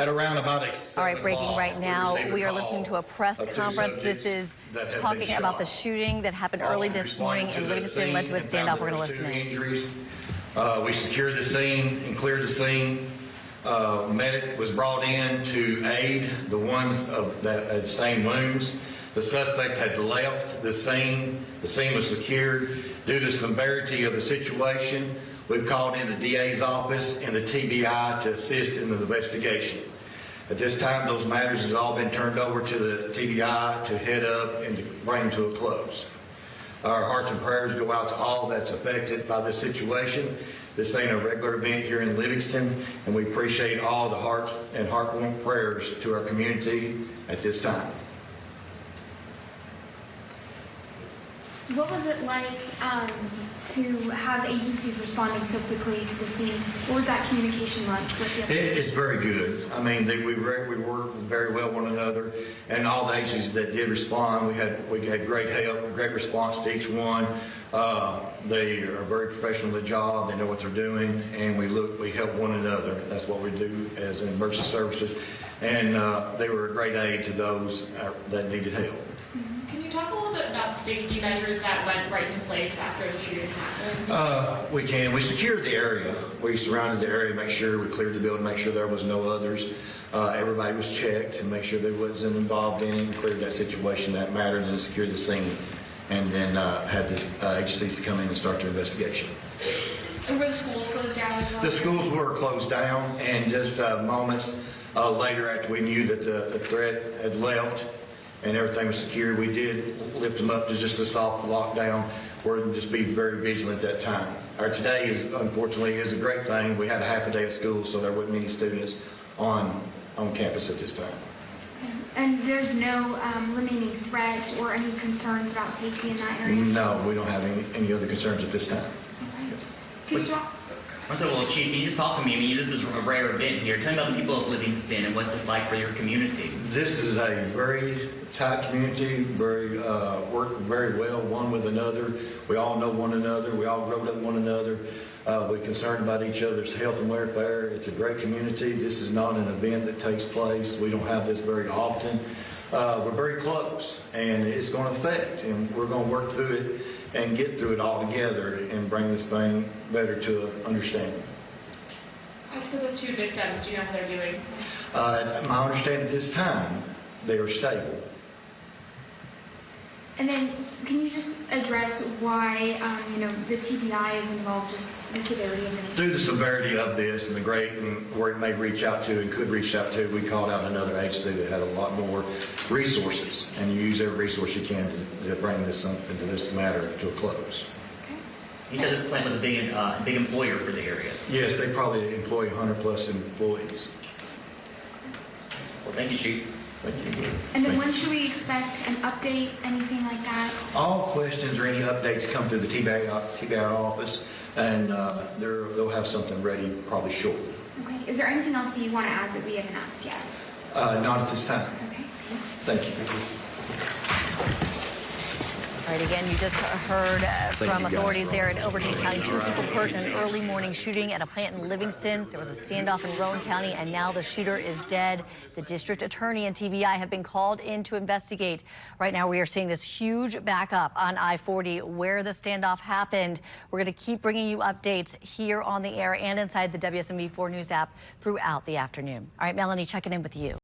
At around about All right, breaking right now. We are listening to a press conference. This is talking about the shooting that happened early this morning in Livingston, led to a standoff. We're going to listen in. Injuries. We secured the scene and cleared the scene. Medic was brought in to aid the ones that had sustained wounds. The suspect had left the scene. The scene was secured. Due to the severity of the situation, we've called in the DA's office and the TBI to assist in the investigation. At this time, those matters has all been turned over to the TBI to head up and to bring to a close. Our hearts and prayers go out to all that's affected by this situation. This ain't a regular event here in Livingston, and we appreciate all the hearts and heartwarming prayers to our community at this time. What was it like to have agencies responding so quickly to the scene? What was that communication like with you? It's very good. I mean, we work very well with one another, and all the agencies that did respond, we had great help, great response to each one. They are very professional at the job. They know what they're doing, and we help one another. That's what we do as emergency services, and they were a great aid to those that needed help. Can you talk a little bit about the safety measures that went right into place after the shooting happened? We can. We secured the area. We surrounded the area, make sure we cleared the building, make sure there was no others. Everybody was checked and make sure they wasn't involved in it, and cleared that situation that mattered, and secured the scene, and then had the agencies to come in and start their investigation. And were the schools closed down as well? The schools were closed down, and just moments later, after we knew that the threat had left and everything was secure, we did lift them up to just a soft lockdown, or just be very vigilant at that time. Today unfortunately is a great thing. We had a half a day of school, so there wasn't many students on campus at this time. Okay. And there's no remaining threats or any concerns about safety in that area? No, we don't have any other concerns at this time. Okay. Can you talk? So, well, Chief, can you just talk to me? I mean, this is a rare event here. Tell me about the people of Livingston and what's this like for your community. This is a very tight community, work very well one with another. We all know one another. We all grow up with one another. We're concerned about each other's health and welfare. It's a great community. This is not an event that takes place. We don't have this very often. We're very close, and it's going to affect, and we're going to work through it and get through it all together and bring this thing better to understanding. As for the two victims, do you know how they're doing? My understanding at this time, they are stable. And then, can you just address why, the TBI is involved, just the severity of it? Through the severity of this and where it may reach out to and could reach out to, we called out another agency that had a lot more resources, and you use every resource you can to bring this matter to a close. You said this plant was a big employer for the area. Yes, they probably employ 100+ employees. Well, thank you, Chief. Thank you. And then when should we expect an update, anything like that? All questions or any updates come through the TBI office, and they'll have something ready probably shortly. Okay. Is there anything else that you want to add that we haven't asked yet? Not at this time. Okay. Thank you. All right, again, you just heard from authorities there in Overton County. 2 people hurt in an early morning shooting at a plant in Livingston. There was a standoff in Rowan County, and now the shooter is dead. The district attorney and TBI have been called in to investigate. Right now, we are seeing this huge backup on I-40 where the standoff happened. We're going to keep bringing you updates here on the air and inside the WSMV4 News app throughout the afternoon. All right, Melanie, checking in with you.